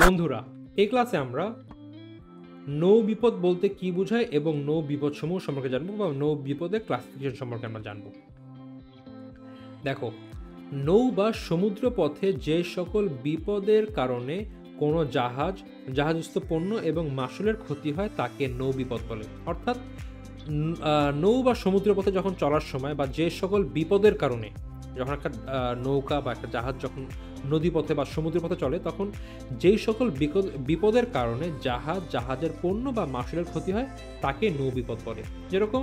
বন্ধুরা, এই ক্লাসে আমরা নৌ বিপদ বলতে কি বোঝায় এবং নৌ বিপদ সমূহ সম্পর্কে জানবো বা নৌ বিপদের ক্লাসিফিকেশন সম্পর্কে আমরা জানবো। দেখো, নৌ বা সমুদ্র পথে যে সকল বিপদের কারণে কোনো জাহাজস্থ পণ্য এবং মাসুলের ক্ষতি হয় তাকে নৌ বিপদ বলে। অর্থাৎ নৌ বা সমুদ্র পথে যখন চলার সময় বা যে সকল বিপদের কারণে, যখন একটা নৌকা বা একটা জাহাজ যখন নদী পথে বা সমুদ্র পথে চলে, তখন যেই সকল বিপদের কারণে জাহাজের পণ্য বা মাসুলের ক্ষতি হয় তাকে নৌ বিপদ বলে। যেরকম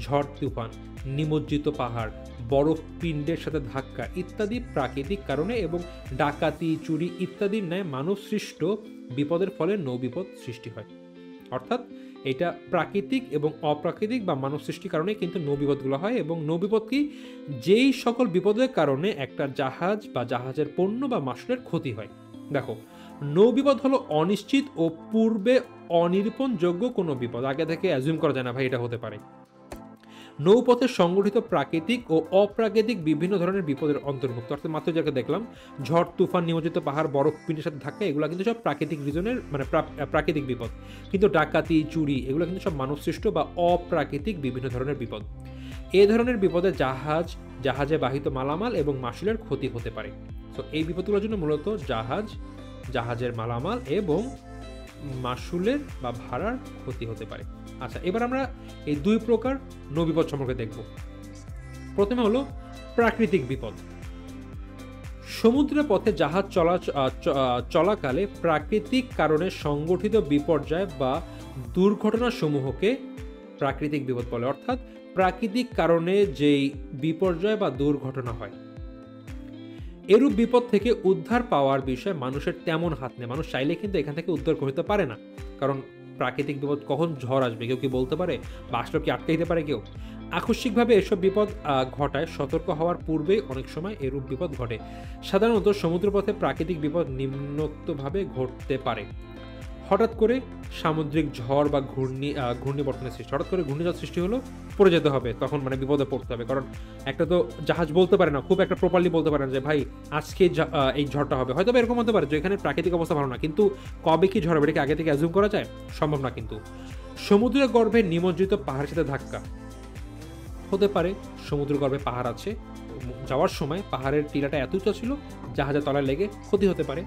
ঝড় তুফান, নিমজ্জিত পাহাড়, বরফ পিণ্ডের সাথে ধাক্কা ইত্যাদি প্রাকৃতিক কারণে এবং ডাকাতি, চুরি ইত্যাদির ন্যায় মানব সৃষ্ট বিপদের ফলে নৌ বিপদ সৃষ্টি হয়। অর্থাৎ এটা প্রাকৃতিক এবং অপ্রাকৃতিক বা মানব সৃষ্টির কারণে কিন্তু নৌ বিপদগুলো হয়। এবং নৌ বিপদ কি? যেই সকল বিপদের কারণে একটা জাহাজ বা জাহাজের পণ্য বা মাসুলের ক্ষতি হয়। দেখো, নৌ বিপদ হলো অনিশ্চিত ও পূর্বে অনিরূপণযোগ্য কোনো বিপদ। আগে থেকে অ্যাজিউম করা যায় না ভাই এটা হতে পারে। নৌপথে সংগঠিত প্রাকৃতিক ও অপ্রাকৃতিক বিভিন্ন ধরনের বিপদের অন্তর্ভুক্ত। অর্থাৎ মাত্র যাকে দেখলাম, ঝড় তুফান, নিমজ্জিত পাহাড়, বরফ পিণ্ডের সাথে ধাক্কা, এগুলো কিন্তু সব প্রাকৃতিক রিজনের মানে প্রাকৃতিক বিপদ। কিন্তু ডাকাতি, চুরি এগুলো কিন্তু সব মানবসৃষ্ট বা অপ্রাকৃতিক বিভিন্ন ধরনের বিপদ। এই ধরনের বিপদে জাহাজে বাহিত মালামাল এবং মাসুলের ক্ষতি হতে পারে। তো এই বিপদগুলোর জন্য মূলত জাহাজের মালামাল এবং মাসুলের বা ভাড়ার ক্ষতি হতে পারে। আচ্ছা, এবার আমরা এই দুই প্রকার নৌ বিপদ সম্পর্কে দেখব। প্রথমে হলো প্রাকৃতিক বিপদ। সমুদ্রের পথে জাহাজ চলাকালে প্রাকৃতিক কারণে সংগঠিত বিপর্যয় বা দুর্ঘটনা সমূহকে প্রাকৃতিক বিপদ বলে। অর্থাৎ প্রাকৃতিক কারণে যেই বিপর্যয় বা দুর্ঘটনা হয়, এরূপ বিপদ থেকে উদ্ধার পাওয়ার বিষয়ে মানুষের তেমন হাত নেই। মানুষ চাইলে কিন্তু এখান থেকে উদ্ধার করতে পারে না, কারণ প্রাকৃতিক বিপদ কখন ঝড় আসবে কেউ কি বলতে পারে, বা আসলে কি আটকে দিতে পারে কেউ? আকস্মিকভাবে এসব বিপদ ঘটায়। সতর্ক হওয়ার পূর্বেই অনেক সময় এরূপ বিপদ ঘটে। সাধারণত সমুদ্রপথে প্রাকৃতিক বিপদ নিম্নোক্তভাবে ঘটতে পারে: হঠাৎ করে সামুদ্রিক ঝড় বা ঘূর্ণিবর্তনের সৃষ্টি। হঠাৎ করে ঘূর্ণিঝড় সৃষ্টি হলো, পড়ে যেতে হবে, তখন মানে বিপদে পড়তে হবে। কারণ একটা তো জাহাজ বলতে পারে না, খুব একটা প্রপারলি বলতে পারে না যে ভাই আজকে এই ঝড়টা হবে। হয়তো এরকম হতে পারে যে এখানে প্রাকৃতিক অবস্থা ভালো না, কিন্তু কবে কি ঝড় হবে এটাকে আগে থেকে অ্যাজিউম করা যায়? সম্ভব না। কিন্তু সমুদ্রের গর্ভে নিমজ্জিত পাহাড়ের সাথে ধাক্কা হতে পারে। সমুদ্র গর্ভে পাহাড় আছে, যাওয়ার সময় পাহাড়ের টিলাটা এত উঁচা ছিল, জাহাজের তলায় লেগে ক্ষতি হতে পারে।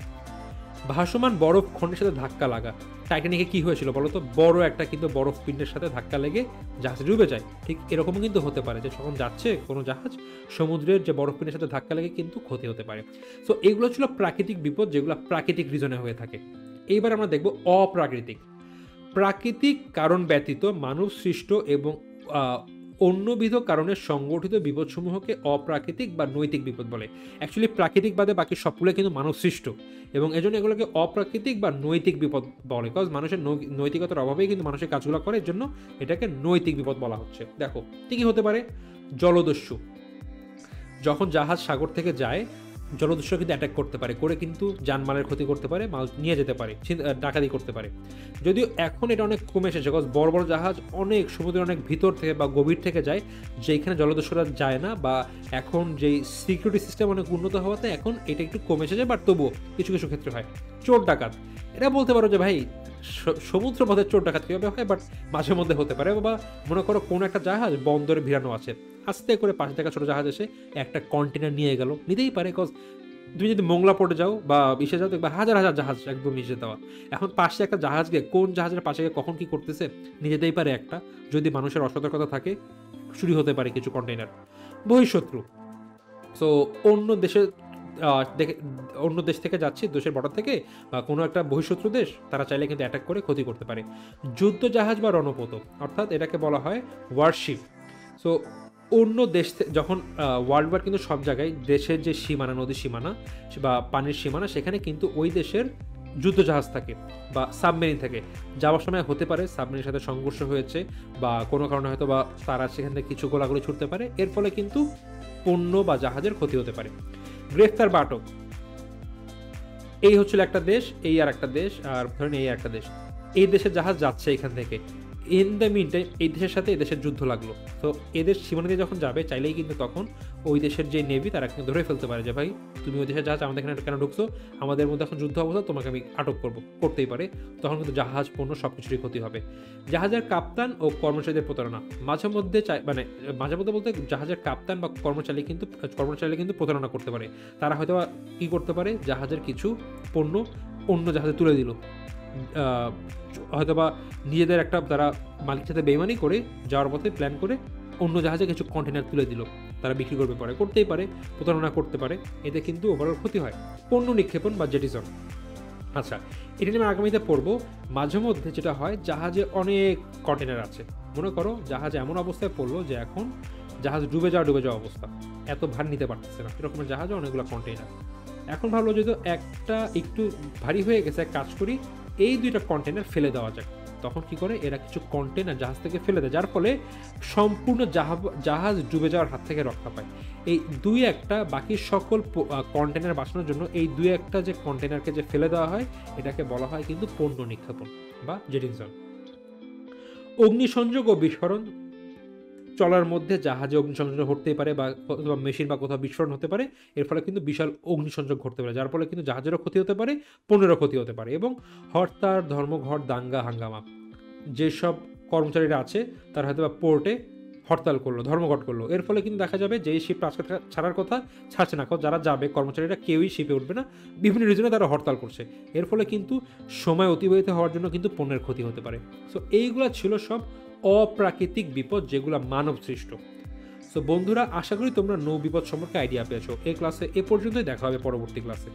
ভাসমান বরফ খণ্ডের সাথে ধাক্কা লাগা। টাইটানিকে কি হয়েছিল বলতো? বড় একটা কিন্তু বরফ পিণ্ডের সাথে ধাক্কা লেগে জাহাজ ডুবে যায়। ঠিক এরকমও কিন্তু হতে পারে যে যখন যাচ্ছে কোনো জাহাজ, সমুদ্রের যে বরফ পিণ্ডের সাথে ধাক্কা লেগে কিন্তু ক্ষতি হতে পারে। সো এগুলো ছিল প্রাকৃতিক বিপদ, যেগুলো প্রাকৃতিক রিজনে হয়ে থাকে। এইবার আমরা দেখব অপ্রাকৃতিক। প্রাকৃতিক কারণ ব্যতীত মানব সৃষ্ট এবং অন্যবিধ কারণে সংগঠিত বিপদসমূহকে অপ্রাকৃতিক বা নৈতিক বিপদ বলে। অ্যাকচুয়ালি প্রাকৃতিক বাদে বাকি সবগুলো কিন্তু মানব সৃষ্ট, এবং এজন্য এগুলোকে অপ্রাকৃতিক বা নৈতিক বিপদ বলে। বিকজ মানুষের নৈতিকতার অভাবেই কিন্তু মানুষের কাজগুলো করে, এর জন্য এটাকে নৈতিক বিপদ বলা হচ্ছে। দেখো, কি হতে পারে? জলদস্যু। যখন জাহাজ সাগর থেকে যায়, জলদস্যু কিন্তু অ্যাটাক করতে পারে, করে কিন্তু জানমালের ক্ষতি করতে পারে, মাল নিয়ে যেতে পারে, ডাকাতি করতে পারে। যদিও এখন এটা অনেক কমে এসেছে, বিকজ বড় বড় জাহাজ অনেক সমুদ্রের অনেক ভিতর থেকে বা গভীর থেকে যায়, যেখানে জলদস্যুরা যায় না, বা এখন যেই সিকিউরিটি সিস্টেম অনেক উন্নত হওয়াতে এখন এটা একটু কমে এসেছে, বাট তবুও কিছু কিছু ক্ষেত্রে হয়। চোর ডাকাত, এটা বলতে পারো যে ভাই সমুদ্র পথে চোর ডাকাত কীভাবে হয়, বাট মাঝে মধ্যে হতে পারে। বা মনে করো কোনো একটা জাহাজ বন্দরে ভিড়ানো আছে, আস্তে করে পাশে থাকা ছোটো জাহাজ এসে একটা কন্টেনার নিয়ে গেল, নিতেই পারে। বিকজ তুমি যদি মোংলা পড়ে যাও বা ইসে যাও, দেখবে হাজার হাজার জাহাজ একদম মিশে দেওয়া। এখন পাশে একটা জাহাজ গিয়ে কোন জাহাজের পাশে গিয়ে কখন কি করতেছে নিয়ে যেতেই পারে একটা, যদি মানুষের অসতর্কতা থাকে চুরি হতে পারে কিছু কন্টেনার। বহিঃশত্রু, সো অন্য দেশ থেকে যাচ্ছি, দেশের বর্ডার থেকে বা কোনো একটা বহিঃশত্রু দেশ, তারা চাইলে কিন্তু অ্যাটাক করে ক্ষতি করতে পারে। যুদ্ধ জাহাজ বা রণপোত, অর্থাৎ এটাকে বলা হয় ওয়ারশিপ। সো অন্য দেশ যখন ওয়ার্ল্ড ওয়ার কিন্তু সব জায়গায় দেশের যে সীমানা, নদী সীমানা বা পানির সীমানা, সেখানে কিন্তু ওই দেশের যুদ্ধ জাহাজ থাকে বা সাবমেরিন থাকে। যাওয়ার সময় হতে পারে সাবমেরিনের সাথে সংঘর্ষ হয়েছে, বা কোনো কারণে হয়তো বা তারা সেখান থেকে কিছু গোলাগুলি ছুটতে পারে, এর ফলে কিন্তু পণ্য বা জাহাজের ক্ষতি হতে পারে। গ্রেফতার বা আটক, এই হচ্ছিল একটা দেশ, এই আর একটা দেশ, আর ধরেন এই একটা দেশ, এই দেশের জাহাজ যাচ্ছে এখান থেকে, ইন দ্য মিন টাইম এই দেশের সাথে এদেশের যুদ্ধ লাগলো, তো এদের সীমানা দিয়ে যখন যাবে চাইলেই কিন্তু তখন ওই দেশের যে নেভি তারা কিন্তু ধরে ফেলতে পারে যে ভাই তুমি ওই দেশের জাহাজ আমাদের এখানে কেন ঢুকছো, আমাদের মধ্যে এখন যুদ্ধ অবস্থা, তোমাকে আমি আটক করতেই পারে। তখন কিন্তু জাহাজ পণ্য সব কিছুরই ক্ষতি হবে। জাহাজের কাপ্তান ও কর্মচারীদের প্রতারণা মাঝে মধ্যে মাঝে মধ্যে বলতে জাহাজের কাপ্তান বা কর্মচারী কিন্তু প্রতারণা করতে পারে। তারা হয়তো কি করতে পারে, জাহাজের কিছু পণ্য অন্য জাহাজে তুলে দিল, হয়তোবা নিজেদের একটা তারা মালিকের সাথে বেইমানি করে যাওয়ার পথে প্ল্যান করে অন্য জাহাজে কিছু কন্টেনার তুলে দিল, তারা বিক্রি করতে পারে, করতেই পারে, প্রতারণা করতে পারে, এতে কিন্তু ওভারঅল ক্ষতি হয়। পণ্য নিক্ষেপণ বা জেটিসন, আচ্ছা এটা নিয়ে আমরা আগামীতে পড়বো। মাঝে মধ্যে যেটা হয়, জাহাজে অনেক কন্টেনার আছে, মনে করো জাহাজ এমন অবস্থায় পড়লো যে এখন জাহাজ ডুবে যাওয়া অবস্থা, এত ভার নিতে পারতেছে না, এরকমের জাহাজে অনেকগুলো কন্টেনার। এখন ভাবলো যেহেতু একটা একটু ভারী হয়ে গেছে, কাজ করি এই 2টা কন্টেনার ফেলে দেওয়া যায়। তখন কি করে, এরা কিছু কন্টেনার জাহাজ থেকে ফেলে দেয়, যার ফলে সম্পূর্ণ জাহাজ ডুবে যাওয়ার হাত থেকে রক্ষা পায়। এই 2-1টা বাকি সকল কন্টেনার বাঁচানোর জন্য এই 2-1টা যে কন্টেনারকে যে ফেলে দেওয়া হয়, এটাকে বলা হয় কিন্তু পণ্য নিক্ষেপণ বা জেটিসন। অগ্নিসংযোগ ও বিস্ফোরণ, চলার মধ্যে জাহাজে অগ্নিসংযোগ ঘটতেই পারে বা মেশিন বা কোথাও বিস্ফোরণ হতে পারে, এর ফলে কিন্তু বিশাল অগ্নিসংযোগ ঘটতে পারে, যার ফলে কিন্তু জাহাজেরও ক্ষতি হতে পারে, পণ্যেরও ক্ষতি হতে পারে। এবং হরতাল, ধর্মঘট, দাঙ্গা হাঙ্গামা, যেসব কর্মচারীরা আছে তারা হয়তো বা পোর্টে হরতাল করলো, ধর্মঘট করলো, এর ফলে কিন্তু দেখা যাবে যে শিপ আজকে ছাড়ার কথা ছাড়ছে না, যারা যাবে কর্মচারীরা কেউই শিপে উঠবে না, বিভিন্ন রিজনে তারা হরতাল করছে, এর ফলে কিন্তু সময় অতিবাহিত হওয়ার জন্য কিন্তু পণ্যের ক্ষতি হতে পারে। সো এইগুলো ছিল সব অপ্রাকৃতিক বিপদ যেগুলো মানব সৃষ্ট। সো বন্ধুরা, আশা করি তোমরা নৌ বিপদ সম্পর্কে আইডিয়া পেয়েছো। এই ক্লাসে এ পর্যন্তই, দেখা হবে পরবর্তী ক্লাসে।